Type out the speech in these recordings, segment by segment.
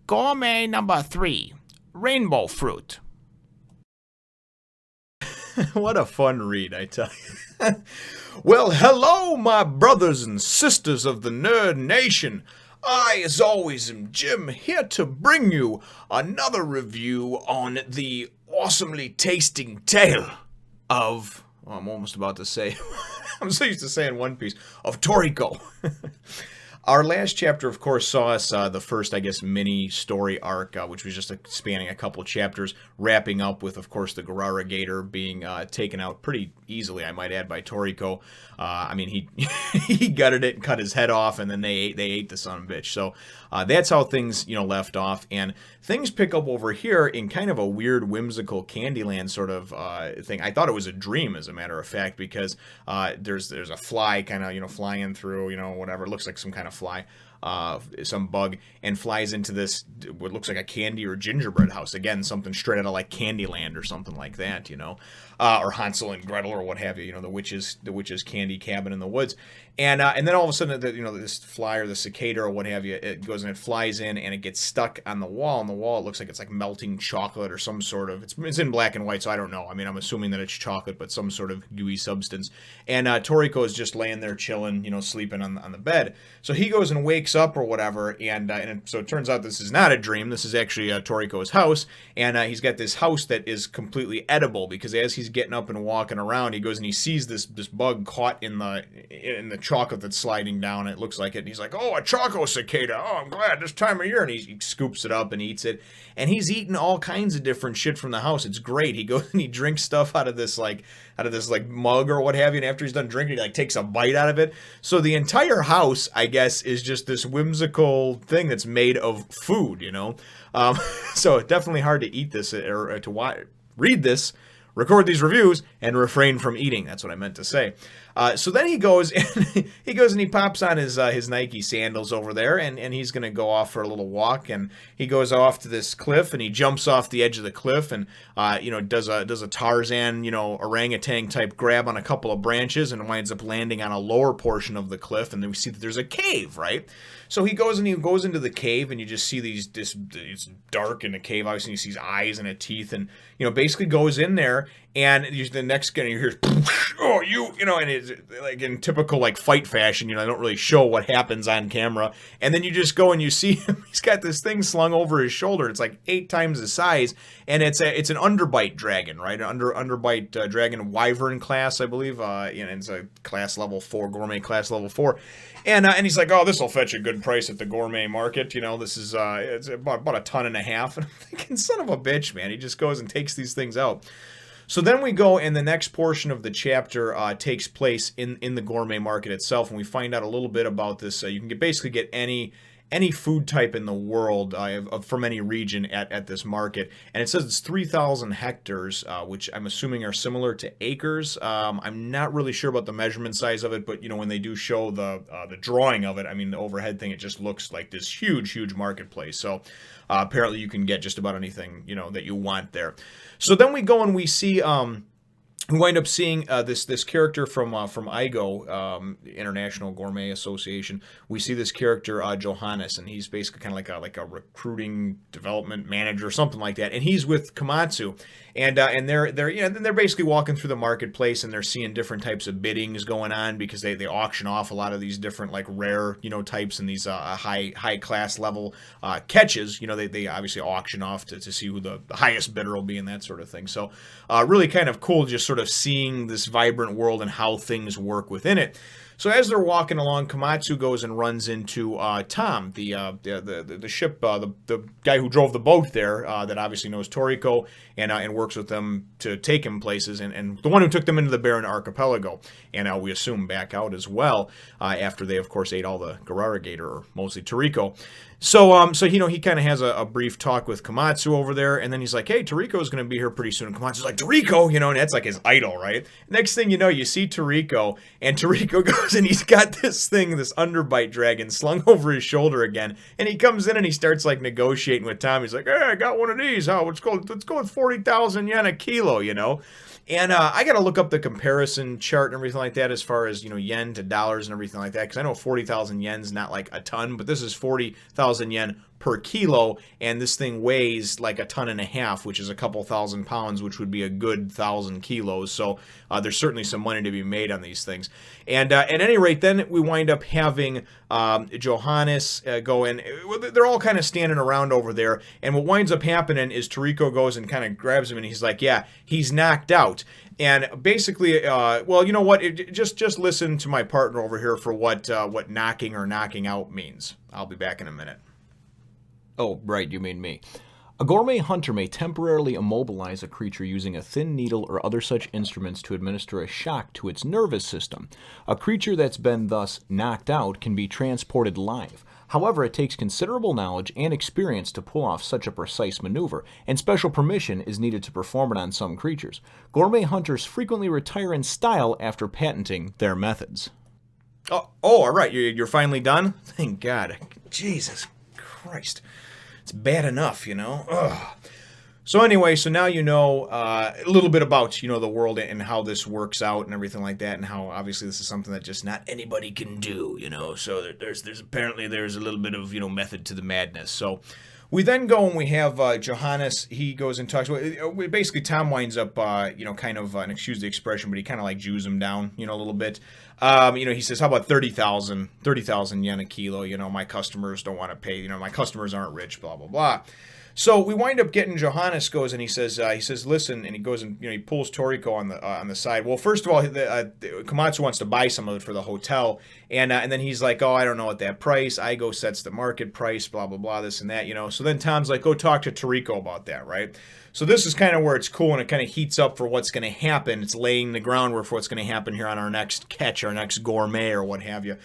Gourmet number 3, rainbow fruit. What a fun read, I tell you. Well, hello, my brothers and sisters of the Nerd Nation. I, as always, am Jim, here to bring you another review on the awesomely tasting tale of... Oh, I'm almost about to say... I'm so used to saying One Piece. Of Toriko. Our last chapter, of course, saw us the first, I guess, mini story arc, which was just spanning a couple chapters, wrapping up with, of course, the Garara Gator being taken out pretty easily, I might add, by Toriko. I mean, he he gutted it and cut his head off, and then they ate the son of a bitch. So that's how things, left off, and things pick up over here in kind of a weird, whimsical Candyland sort of thing. I thought it was a dream, as a matter of fact, because there's a fly kind of, flying through, whatever. It looks like some kind of fly, some bug, and flies into this, what looks like a candy or gingerbread house. Again, something straight out of like Candyland or something like that, or Hansel and Gretel or what have you, the witch's candy cabin in the woods. And then all of a sudden, this fly or the cicada or what have you, it goes and it flies in and it gets stuck on the wall. On the wall, it looks like it's like melting chocolate or some sort of, it's in black and white, so I don't know. I mean, I'm assuming that it's chocolate, but some sort of gooey substance. And Toriko is just laying there chilling, sleeping on the bed. So he goes and wakes up or whatever, and so it turns out this is not a dream. This is actually Toriko's house, and he's got this house that is completely edible, because as he's getting up and walking around, he goes and he sees this bug caught in the chocolate that's sliding down. It looks like it, and he's like, "Oh, a choco cicada! Oh, I'm glad this time of year." And he scoops it up and eats it, and he's eating all kinds of different shit from the house. It's great. He goes and he drinks stuff out of this mug or what have you, and after he's done drinking, he takes a bite out of it. So the entire house, I guess, is just this whimsical thing that's made of food, So definitely hard to eat this or to read this, record these reviews, and refrain from eating. That's what I meant to say. So then he goes and he pops on his Nike sandals over there, and he's gonna go off for a little walk, and he goes off to this cliff, and he jumps off the edge of the cliff, and does a Tarzan orangutan type grab on a couple of branches, and winds up landing on a lower portion of the cliff, and then we see that there's a cave, right? So he goes into the cave, and you just see it's dark in the cave. Obviously, you see eyes and teeth, and basically goes in there, and the next guy you hear, "Oh, and it's like in typical fight fashion. They don't really show what happens on camera, and then you just go and you see him. He's got this thing slung over his shoulder. It's like 8 times the size, and it's an Underbite Dragon, right? Underbite Dragon Wyvern class, I believe. And it's a class level 4, gourmet class level 4. And he's like, "Oh, this will fetch a good price at the gourmet market. This is it's about 1.5 tons." And I'm thinking, son of a bitch, man. He just goes and takes these things out. So then we go, and the next portion of the chapter takes place in the gourmet market itself, and we find out a little bit about this. You can basically get any food type in the world from any region at this market, and it says it's 3,000 hectares, which I'm assuming are similar to acres. I'm not really sure about the measurement size of it, but when they do show the drawing of it, I mean the overhead thing, it just looks like this huge marketplace. So apparently you can get just about anything that you want there. So then we go and we see we wind up seeing this character from IGO, International Gourmet Association. We see this character Johannes, and he's basically kind of like a recruiting development manager or something like that. And he's with Komatsu, and they're basically walking through the marketplace, and they're seeing different types of biddings going on, because they auction off a lot of these different rare types, and these high class level catches. They obviously auction off to see who the highest bidder will be and that sort of thing. So really kind of cool, just sort of seeing this vibrant world and how things work within it. So as they're walking along, Komatsu goes and runs into Tom, the ship, the guy who drove the boat there, that obviously knows Toriko and works with them to take him places, and the one who took them into the Barren Archipelago, and we assume back out as well, after they of course ate all the Garara Gator, or mostly Toriko. So he kind of has a brief talk with Komatsu over there, and then he's like, "Hey, Toriko's going to be here pretty soon." And Komatsu's like, "Toriko," and that's like his idol, right? Next thing you know, you see Toriko, and Toriko goes and he's got this Underbite Dragon slung over his shoulder again, and he comes in and he starts negotiating with Tom. He's like, "Hey, I got one of these. Oh, let's go with 40,000 yen a kilo, And I got to look up the comparison chart and everything like that as far as, yen to dollars and everything like that. Because I know 40,000 yen's not like a ton, but this is 40,000 yen per kilo. And this thing weighs like a ton and a half, which is a couple thousand pounds, which would be a good 1,000 kilos. So there's certainly some money to be made on these things. And at any rate, then we wind up having Johannes go in. They're all kind of standing around over there. And what winds up happening is Toriko goes and kind of grabs him and he's like, yeah, he's knocked out. And basically, well, you know what? Just listen to my partner over here for what knocking or knocking out means. I'll be back in a minute. Oh, right, you mean me. A gourmet hunter may temporarily immobilize a creature using a thin needle or other such instruments to administer a shock to its nervous system. A creature that's been thus knocked out can be transported live. However, it takes considerable knowledge and experience to pull off such a precise maneuver, and special permission is needed to perform it on some creatures. Gourmet hunters frequently retire in style after patenting their methods. Oh, all right, you're finally done? Thank God. Jesus Christ. It's bad enough, Ugh. So anyway, so now you know a little bit about, the world and how this works out and everything like that, and how obviously this is something that just not anybody can do, So there's apparently there's a little bit of, method to the madness. So we then go and we have Johannes. He goes and talks. Basically, Tom winds up, kind of, and excuse the expression, but he kind of like Jews him down, a little bit. He says, how about 30,000 yen a kilo? My customers don't want to pay. My customers aren't rich, blah, blah, blah. So we wind up getting Johannes goes and he says, listen, and he goes and, he pulls Toriko on the side. Well, first of all, Komatsu wants to buy some of it for the hotel. And then he's like, oh, I don't know at that price. Igo sets the market price, blah, blah, blah, this and that, So then Tom's like, go talk to Toriko about that, right? So this is kind of where it's cool and it kind of heats up for what's going to happen. It's laying the groundwork for what's going to happen here on our next catch, our next gourmet or what have you.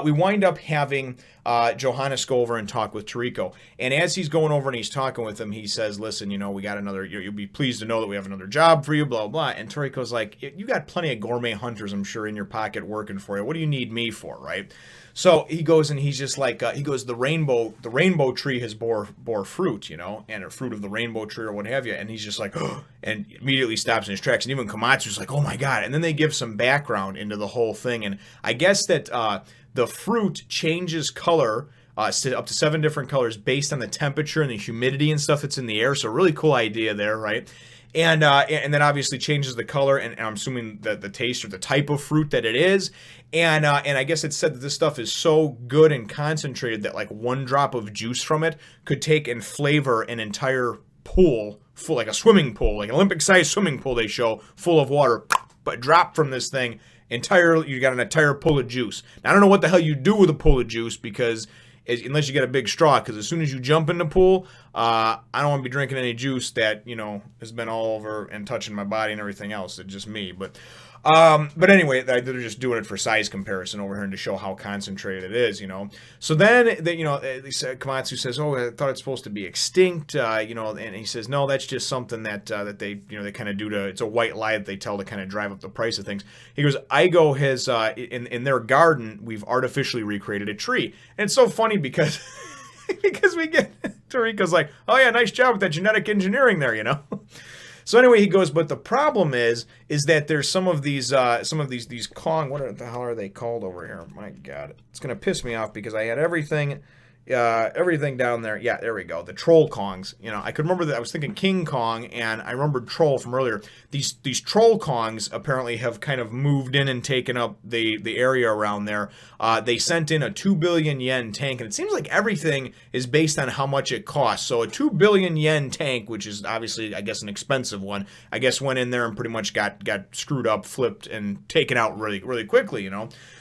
We wind up having Johannes go over and talk with Toriko. And as he's going over and he's talking with him, he says, listen, we got another, you'll be pleased to know that we have another job for you, blah, blah. And Toriko's like, you got plenty of gourmet hunters, I'm sure, in your pocket working for you. What do you need me for, right? So he goes and he's just like, the rainbow tree has bore fruit, and a fruit of the rainbow tree or what have you. And he's just like, oh, and immediately stops in his tracks. And even Komatsu's like, oh my God. And then they give some background into the whole thing. And I guess that the fruit changes color up to 7 different colors based on the temperature and the humidity and stuff that's in the air. So really cool idea there, right? And then obviously changes the color and I'm assuming the taste or the type of fruit that it is. And I guess it's said that this stuff is so good and concentrated that like 1 drop of juice from it could take and flavor an entire pool, full like a swimming pool, like an Olympic-sized swimming pool they show, full of water. But drop from this thing, you got an entire pool of juice. Now, I don't know what the hell you do with a pool of juice because unless you get a big straw, because as soon as you jump in the pool, I don't want to be drinking any juice that, has been all over and touching my body and everything else. It's just me. But anyway, they're just doing it for size comparison over here and to show how concentrated it is, So then, Komatsu says, oh, I thought it's supposed to be extinct, and he says, no, that's just something that they, they kind of do it's a white lie that they tell to kind of drive up the price of things. He goes, Igo has, in their garden, we've artificially recreated a tree. And it's so funny because, because we get, Toriko's like, oh yeah, nice job with that genetic engineering there, So anyway, he goes, but the problem is that there's some of these Kong, what the hell are they called over here? My God, it's gonna piss me off because I had everything down there. Yeah, there we go. The Troll Kongs. I could remember that I was thinking King Kong, and I remembered Troll from earlier. These Troll Kongs apparently have kind of moved in and taken up the area around there. They sent in a 2 billion yen tank, and it seems like everything is based on how much it costs. So a 2 billion yen tank, which is obviously, I guess, an expensive one, I guess went in there and pretty much got screwed up, flipped, and taken out really, really quickly,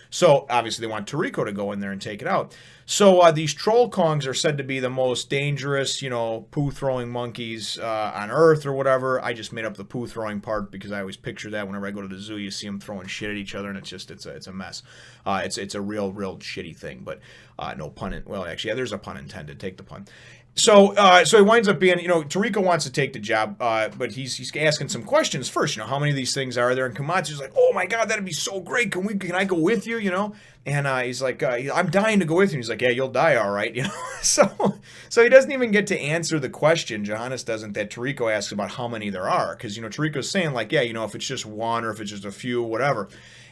So obviously they want Toriko to go in there and take it out. So these Troll Kongs are said to be the most dangerous, poo-throwing monkeys on Earth or whatever. I just made up the poo-throwing part because I always picture that whenever I go to the zoo. You see them throwing shit at each other, and it's a mess. It's a real shitty thing, but no pun. Well, actually, yeah, there's a pun intended. Take the pun. So he winds up being, Toriko wants to take the job, but he's asking some questions first. How many of these things are there? And Komatsu's like, oh my God, that'd be so great. Can I go with you? And he's like, I'm dying to go with you. And he's like, yeah, you'll die, all right. You know, so he doesn't even get to answer the question. Johannes doesn't. That Toriko asks about how many there are, because Toriko's saying like, yeah, if it's just one or if it's just a few, whatever.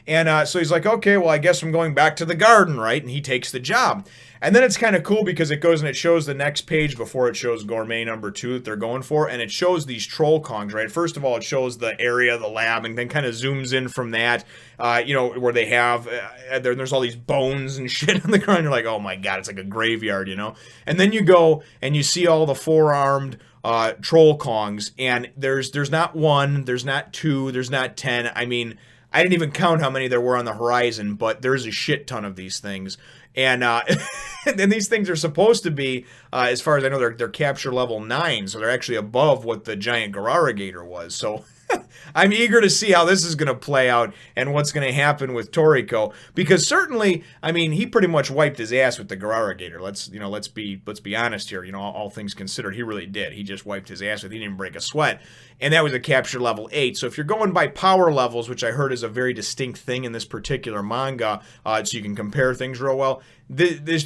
And so he's like, okay, well, I guess I'm going back to the garden, right? And he takes the job. And then it's kind of cool because it goes and it shows the next page before it shows gourmet number 2 that they're going for. And it shows these troll kongs, right? First of all, it shows the area, the lab, and then kind of zooms in from that, where they have, there's all these bones and shit on the ground. You're like, oh my God, it's like a graveyard, And then you go and you see all the 4-armed troll kongs. And there's not 1, there's not 2, there's not 10. I mean, I didn't even count how many there were on the horizon, but there's a shit ton of these things. And and these things are supposed to be, as far as I know, they're capture level 9, so they're actually above what the giant Gararigator was. So I'm eager to see how this is going to play out and what's going to happen with Toriko, because certainly, I mean, he pretty much wiped his ass with the Gararigator. Let's be honest here. All things considered, he really did. He just wiped his ass with. He didn't even break a sweat, and that was a capture level 8. So if you're going by power levels, which I heard is a very distinct thing in this particular manga, so you can compare things real well.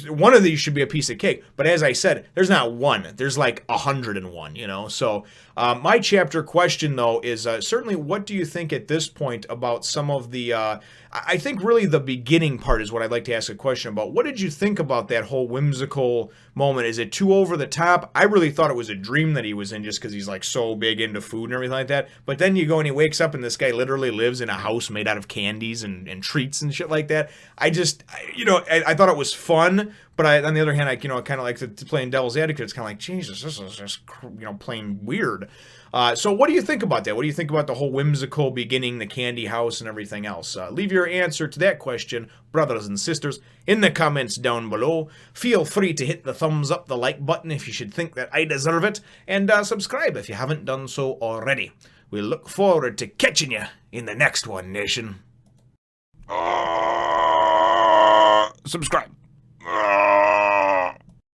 One of these should be a piece of cake, but as I said, there's not one. There's like 101, So my chapter question, though, is certainly what do you think at this point about some of the, I think really the beginning part is what I'd like to ask a question about. What did you think about that whole whimsical moment? Is it too over the top? I really thought it was a dream that he was in just because he's like so big into food and everything like that. But then you go and he wakes up and this guy literally lives in a house made out of candies and treats and shit like that. I thought it was fun, but on the other hand, I kind of like to playing devil's advocate. It's kind of like, Jesus, this is just plain weird. So what do you think about that? What do you think about the whole whimsical beginning, the candy house, and everything else? Leave your answer to that question, brothers and sisters, in the comments down below. Feel free to hit the thumbs up, the like button if you should think that I deserve it, and subscribe if you haven't done so already. We look forward to catching you in the next one, nation. Subscribe.